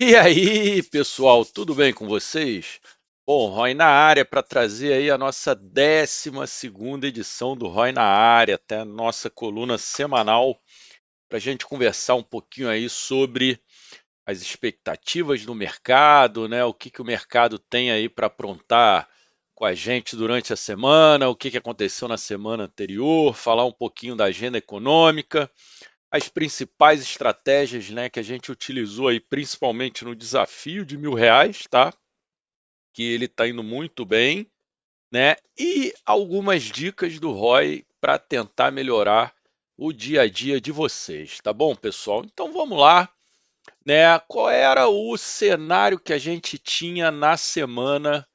E aí, pessoal, tudo bem com vocês? Bom, Roy na área para trazer aí a nossa 12ª edição do Roy na área, até a nossa coluna semanal, para a gente conversar um pouquinho aí sobre as expectativas do mercado, né? O que que o mercado tem aí para aprontar com a gente durante a semana, o que que aconteceu na semana anterior, falar um pouquinho da agenda econômica, as principais estratégias, né, que a gente utilizou aí, principalmente no desafio de R$ 1.000, tá? Que ele está indo muito bem, né? E algumas dicas do Roy para tentar melhorar o dia a dia de vocês, tá bom, pessoal? Então vamos lá, né? Qual era o cenário que a gente tinha na semana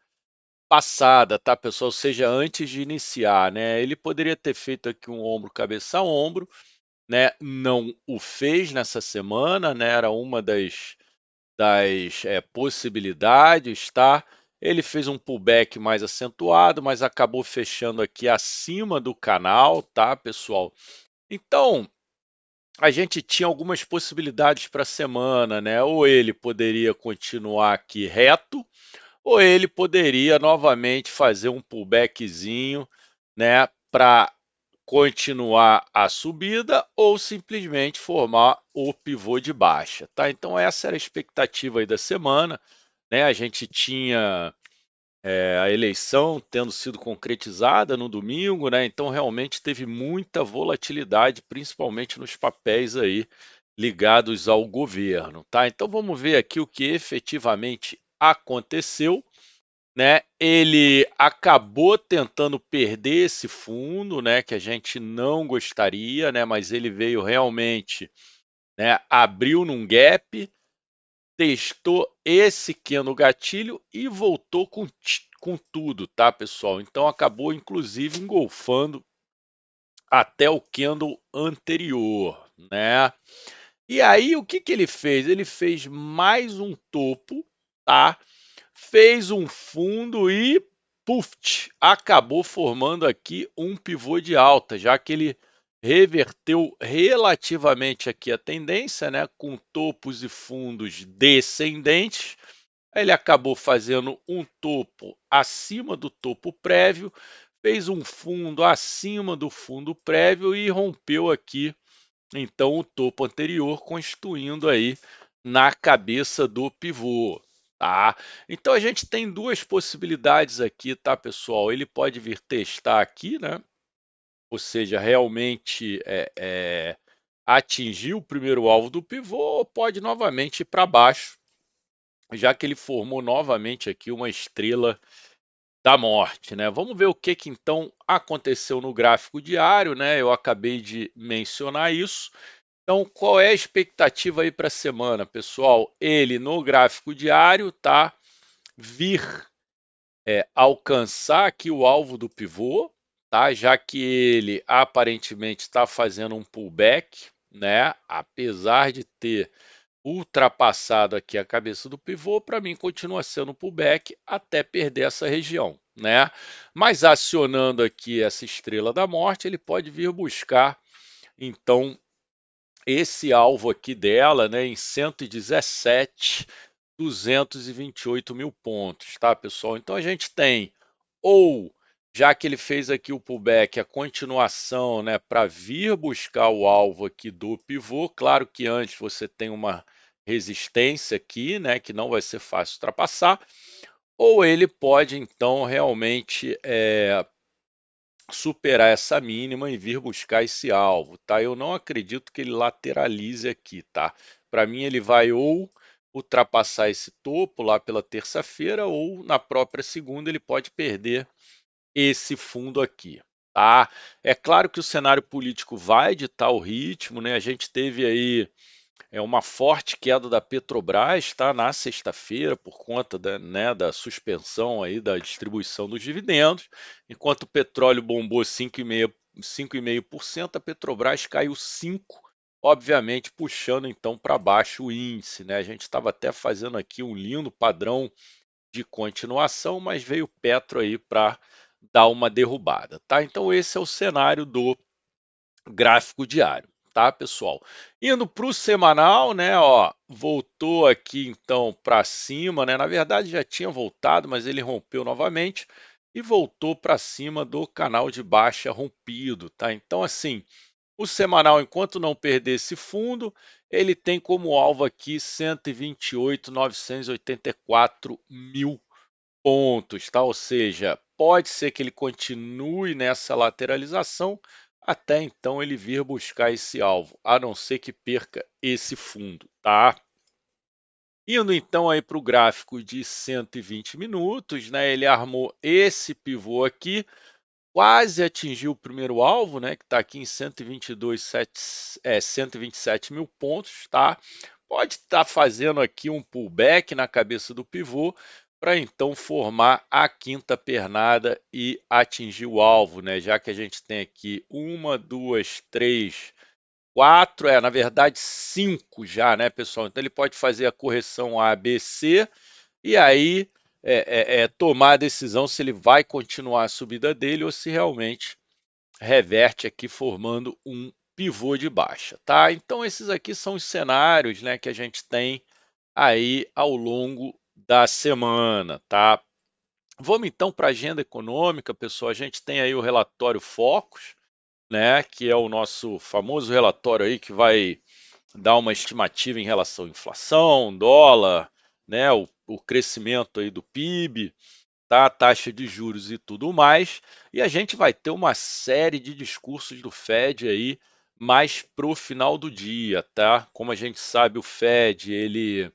passada, tá, pessoal? Ou seja, antes de iniciar, né? Ele poderia ter feito aqui um ombro, cabeça a ombro, né? Não o fez nessa semana, né? Era uma das possibilidades, tá? Ele fez um pullback mais acentuado, mas acabou fechando aqui acima do canal, tá, pessoal? Então, a gente tinha algumas possibilidades para a semana, né? Ou ele poderia continuar aqui reto, ou ele poderia novamente fazer um pullbackzinho, né, para continuar a subida ou simplesmente formar o pivô de baixa, tá? Então essa era a expectativa aí da semana, né? A gente tinha a eleição tendo sido concretizada no domingo, né? Então realmente teve muita volatilidade, principalmente nos papéis aí ligados ao governo, tá? Então vamos ver aqui o que efetivamente aconteceu, né? Ele acabou tentando perder esse fundo, né? Que a gente não gostaria, né? Mas ele veio realmente, né? Abriu num gap, testou esse candle gatilho e voltou com tudo, tá, pessoal? Então acabou inclusive engolfando até o candle anterior, né? E aí o que que ele fez? Ele fez mais um topo, tá? Fez um fundo e puf, acabou formando aqui um pivô de alta, já que ele reverteu relativamente aqui a tendência, né, com topos e fundos descendentes. Ele acabou fazendo um topo acima do topo prévio, fez um fundo acima do fundo prévio e rompeu aqui então o topo anterior, constituindo aí na cabeça do pivô, tá? Então a gente tem duas possibilidades aqui, tá, pessoal? Ele pode vir testar aqui, né? Ou seja, realmente atingir o primeiro alvo do pivô, ou pode novamente ir para baixo, já que ele formou novamente aqui uma estrela da morte, né? Vamos ver o que que então aconteceu no gráfico diário, né? Eu acabei de mencionar isso. Então, qual é a expectativa aí para a semana, pessoal? Ele no gráfico diário, tá? Vir alcançar aqui o alvo do pivô, tá? Já que ele aparentemente está fazendo um pullback, né? Apesar de ter ultrapassado aqui a cabeça do pivô, para mim continua sendo um pullback até perder essa região, né? Mas acionando aqui essa estrela da morte, ele pode vir buscar então esse alvo aqui dela, né, em 117.228 mil pontos, tá, pessoal? Então a gente tem, ou já que ele fez aqui o pullback, a continuação, né, para vir buscar o alvo aqui do pivô. Claro que antes você tem uma resistência aqui, né, que não vai ser fácil ultrapassar, ou ele pode então realmente superar essa mínima e vir buscar esse alvo, tá? Eu não acredito que ele lateralize aqui, tá? Para mim ele vai ou ultrapassar esse topo lá pela terça-feira ou na própria segunda ele pode perder esse fundo aqui, tá? É claro que o cenário político vai ditar o ritmo, né? A gente teve aí uma forte queda da Petrobras, tá, na sexta-feira, por conta da, né, da suspensão aí da distribuição dos dividendos. Enquanto o petróleo bombou 5,5%, a Petrobras caiu 5%, obviamente puxando então para baixo o índice, né? A gente estava até fazendo aqui um lindo padrão de continuação, mas veio Petro aí para dar uma derrubada, tá? Então esse é o cenário do gráfico diário. tá, pessoal? Indo para o semanal, né, ó, voltou aqui então para cima, né? Na verdade já tinha voltado, mas ele rompeu novamente e voltou para cima do canal de baixa rompido, tá? Então, assim, o semanal, enquanto não perder esse fundo, ele tem como alvo aqui 128.984 mil pontos, tá? Ou seja, pode ser que ele continue nessa lateralização até então ele vir buscar esse alvo, a não ser que perca esse fundo, tá? Indo então aí para o gráfico de 120 minutos, né? Ele armou esse pivô aqui, quase atingiu o primeiro alvo, né, que está aqui em 127 mil pontos, tá? Pode estar fazendo aqui um pullback na cabeça do pivô para então formar a quinta pernada e atingir o alvo, né? Já que a gente tem aqui uma, duas, três, quatro, na verdade cinco já, né, pessoal? Então ele pode fazer a correção A, B, C e aí tomar a decisão se ele vai continuar a subida dele ou se realmente reverte aqui formando um pivô de baixa, tá? Então esses aqui são os cenários, né, que a gente tem aí ao longo da semana, tá? Vamos então para a agenda econômica, pessoal. A gente tem aí o relatório Focus, né, que é o nosso famoso relatório aí que vai dar uma estimativa em relação à inflação, dólar, né, o crescimento aí do PIB, tá? A taxa de juros e tudo mais. E a gente vai ter uma série de discursos do Fed aí mais pro final do dia, tá? Como a gente sabe, o Fed ele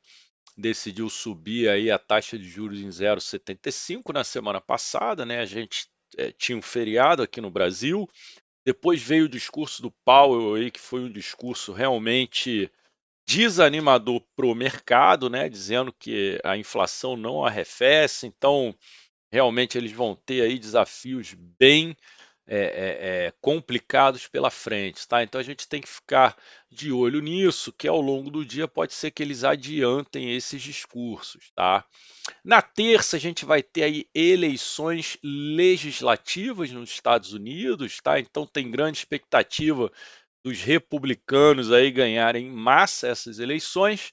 decidiu subir aí a taxa de juros em 0,75 na semana passada, né? A gente tinha um feriado aqui no Brasil. Depois veio o discurso do Powell aí, que foi um discurso realmente desanimador para o mercado, né? Dizendo que a inflação não arrefece. Então, realmente eles vão ter aí desafios bem complicados pela frente, tá? Então a gente tem que ficar de olho nisso, que ao longo do dia pode ser que eles adiantem esses discursos, tá? Na terça a gente vai ter aí eleições legislativas nos Estados Unidos, tá? Então tem grande expectativa dos republicanos aí ganharem em massa essas eleições.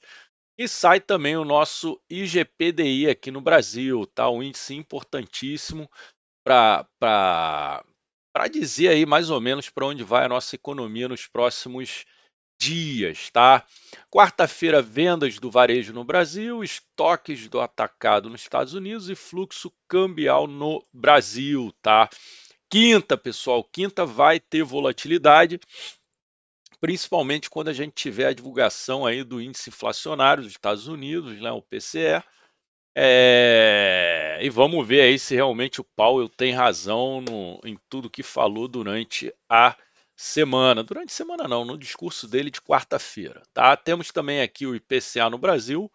E sai também o nosso IGPDI aqui no Brasil, tá? Um índice importantíssimo para dizer aí mais ou menos para onde vai a nossa economia nos próximos dias, tá? Quarta-feira, vendas do varejo no Brasil, estoques do atacado nos Estados Unidos e fluxo cambial no Brasil, tá? Quinta, pessoal, quinta vai ter volatilidade, principalmente quando a gente tiver a divulgação aí do índice inflacionário dos Estados Unidos, né, o PCE. E vamos ver aí se realmente o Powell tem razão em tudo que falou durante a semana. Durante a semana não, no discurso dele de quarta-feira, tá? Temos também aqui o IPCA no Brasil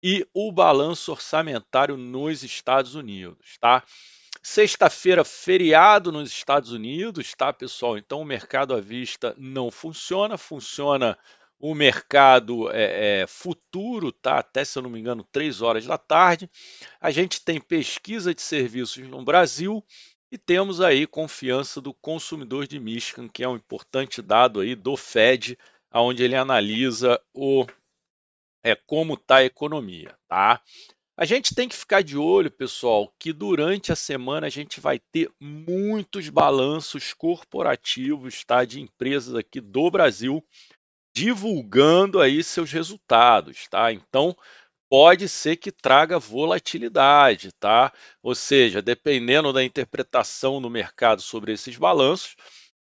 e o balanço orçamentário nos Estados Unidos, tá? Sexta-feira, feriado nos Estados Unidos, tá, pessoal? Então o mercado à vista não funciona, funciona o mercado futuro, tá? Até, se eu não me engano, 3 horas da tarde. A gente tem pesquisa de serviços no Brasil e temos aí confiança do consumidor de Michigan, que é um importante dado aí do Fed, onde ele analisa como está a economia, tá? A gente tem que ficar de olho, pessoal, que durante a semana a gente vai ter muitos balanços corporativos, tá, de empresas aqui do Brasil divulgando aí seus resultados, tá? Então, pode ser que traga volatilidade, tá? Ou seja, dependendo da interpretação do mercado sobre esses balanços,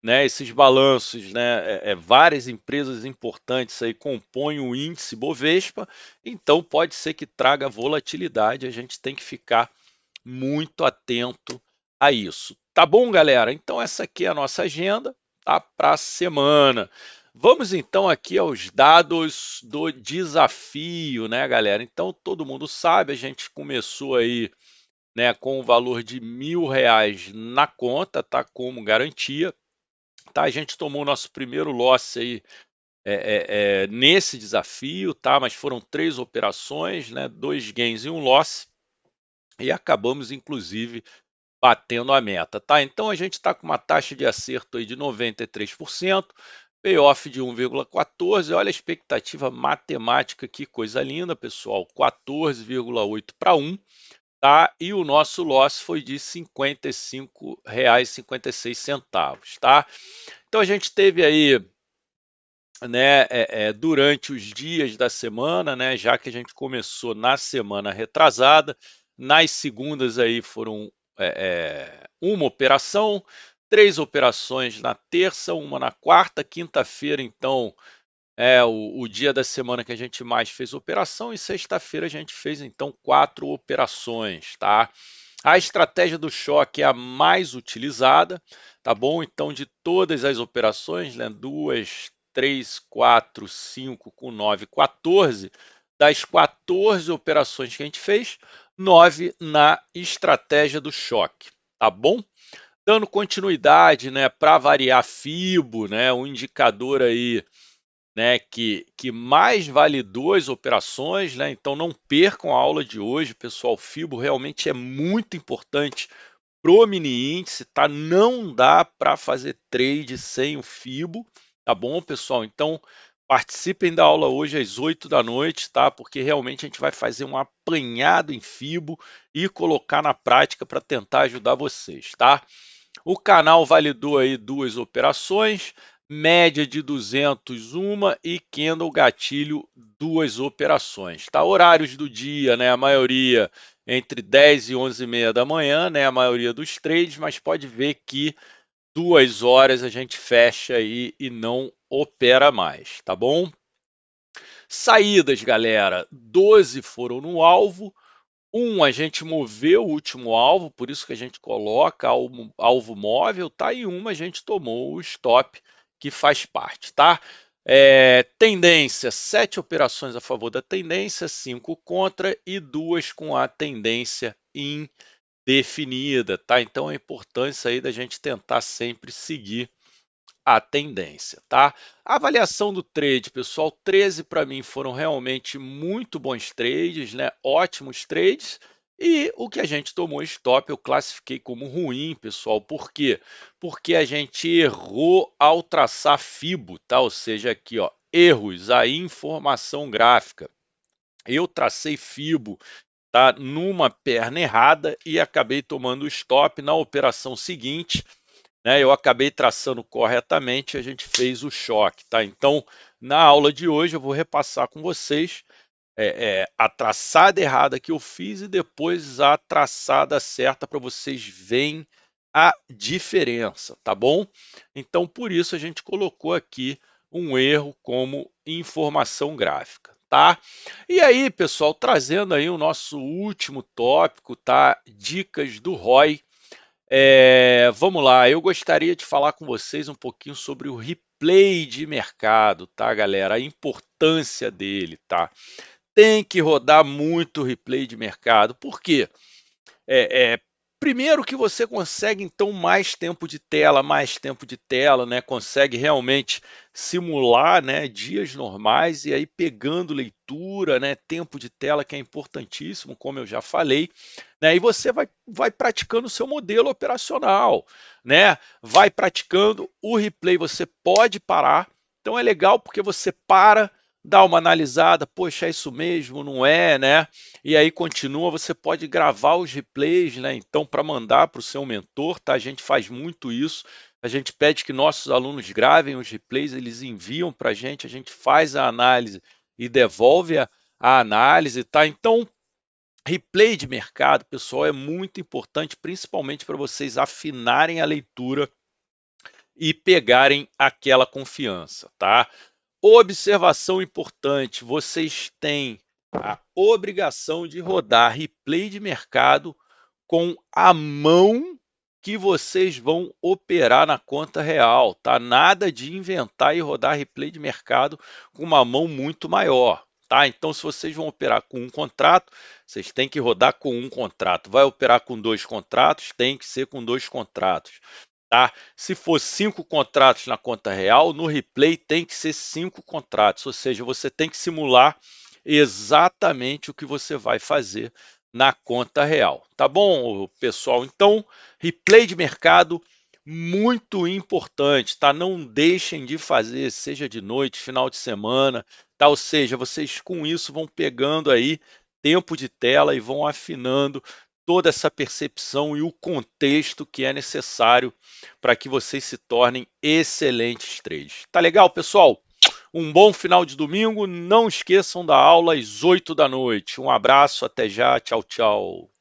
né? Esses balanços, né? Várias empresas importantes aí compõem o índice Bovespa, então pode ser que traga volatilidade. A gente tem que ficar muito atento a isso. Tá bom, galera? Então essa aqui é a nossa agenda, tá? Para a semana. Vamos então aqui aos dados do desafio, né, galera? Então todo mundo sabe, a gente começou aí, né, com o valor de R$ 1.000 na conta, tá? Como garantia, tá? A gente tomou o nosso primeiro loss aí nesse desafio, tá? Mas foram 3 operações, né? 2 gains e um loss e acabamos inclusive batendo a meta, tá? Então a gente está com uma taxa de acerto aí de 93%, payoff de 1,14, olha a expectativa matemática, que coisa linda, pessoal, 14,8 para 1, tá? E o nosso loss foi de R$ 55,56, tá? Então a gente teve aí, né, durante os dias da semana, né, já que a gente começou na semana retrasada, nas segundas aí foram uma operação, 3 operações na terça, uma na quarta, quinta-feira, então, o dia da semana que a gente mais fez operação, e sexta-feira a gente fez, então, 4 operações, tá? A estratégia do choque é a mais utilizada, tá bom? Então, de todas as operações, né, 2, 3, 4, 5 com 9, 14, das 14 operações que a gente fez, 9 na estratégia do choque, tá bom? Dando continuidade, né, para variar FIBO, né, um indicador aí, né, que mais validou as operações, né? Então não percam a aula de hoje, pessoal. FIBO realmente é muito importante pro mini índice, tá? Não dá para fazer trade sem o FIBO, tá bom, pessoal? Então participem da aula hoje às 8 da noite, tá? Porque realmente a gente vai fazer um apanhado em FIBO e colocar na prática para tentar ajudar vocês, tá? O canal validou aí 2 operações, média de 200 uma e candle gatilho 2 operações, tá? Horários do dia, né? A maioria entre 10 e 11h30 da manhã, né? A maioria dos trades, mas pode ver que 2 horas a gente fecha aí e não opera mais, tá bom? Saídas, galera, 12 foram no alvo, a gente moveu o último alvo, por isso que a gente coloca alvo móvel, tá? E a gente tomou o stop, que faz parte, tá? Tendência, 7 operações a favor da tendência, 5 contra e 2 com a tendência indefinida, tá? Então a importância aí da gente tentar sempre seguir a tendência, tá? A avaliação do trade, pessoal, 13 para mim foram realmente muito bons trades, né? Ótimos trades. E o que a gente tomou stop eu classifiquei como ruim, pessoal. Por quê? Porque a gente errou ao traçar FIBO, tá? Ou seja, aqui, ó, erros, a informação gráfica. Eu tracei FIBO, tá, numa perna errada e acabei tomando stop na operação seguinte, né? Eu acabei traçando corretamente, a gente fez o choque, tá? Então, na aula de hoje eu vou repassar com vocês a traçada errada que eu fiz e depois a traçada certa para vocês verem a diferença, tá bom? Então, por isso a gente colocou aqui um erro como informação gráfica, tá? E aí, pessoal, trazendo aí o nosso último tópico, tá? Dicas do ROI. Vamos lá, eu gostaria de falar com vocês um pouquinho sobre o replay de mercado, tá, galera? A importância dele, tá? Tem que rodar muito replay de mercado. Por quê? É, é, Primeiro que você consegue então mais tempo de tela, né? Consegue realmente simular, né, dias normais e aí pegando leitura, né, tempo de tela que é importantíssimo, como eu já falei, né? E você vai praticando o seu modelo operacional, né? Vai praticando o replay, você pode parar. Então é legal porque você para, dá uma analisada, poxa, é isso mesmo, não é, né? E aí continua, você pode gravar os replays, né? Então, para mandar para o seu mentor, tá? A gente faz muito isso. A gente pede que nossos alunos gravem os replays, eles enviam para a gente faz a análise e devolve a análise, tá? Então, replay de mercado, pessoal, é muito importante, principalmente para vocês afinarem a leitura e pegarem aquela confiança, tá? Observação importante: vocês têm a obrigação de rodar replay de mercado com a mão que vocês vão operar na conta real, tá? Nada de inventar e rodar replay de mercado com uma mão muito maior, tá? Então, se vocês vão operar com um contrato, vocês têm que rodar com um contrato. Vai operar com 2 contratos, tem que ser com 2 contratos. Tá? Se for 5 contratos na conta real, no replay tem que ser 5 contratos, ou seja, você tem que simular exatamente o que você vai fazer na conta real, tá bom, pessoal? Então, replay de mercado muito importante, tá? Não deixem de fazer, seja de noite, final de semana, tá? Ou seja, vocês com isso vão pegando aí tempo de tela e vão afinando toda essa percepção e o contexto que é necessário para que vocês se tornem excelentes traders. Tá legal, pessoal? Um bom final de domingo. Não esqueçam da aula às 8 da noite. Um abraço, até já. Tchau, tchau.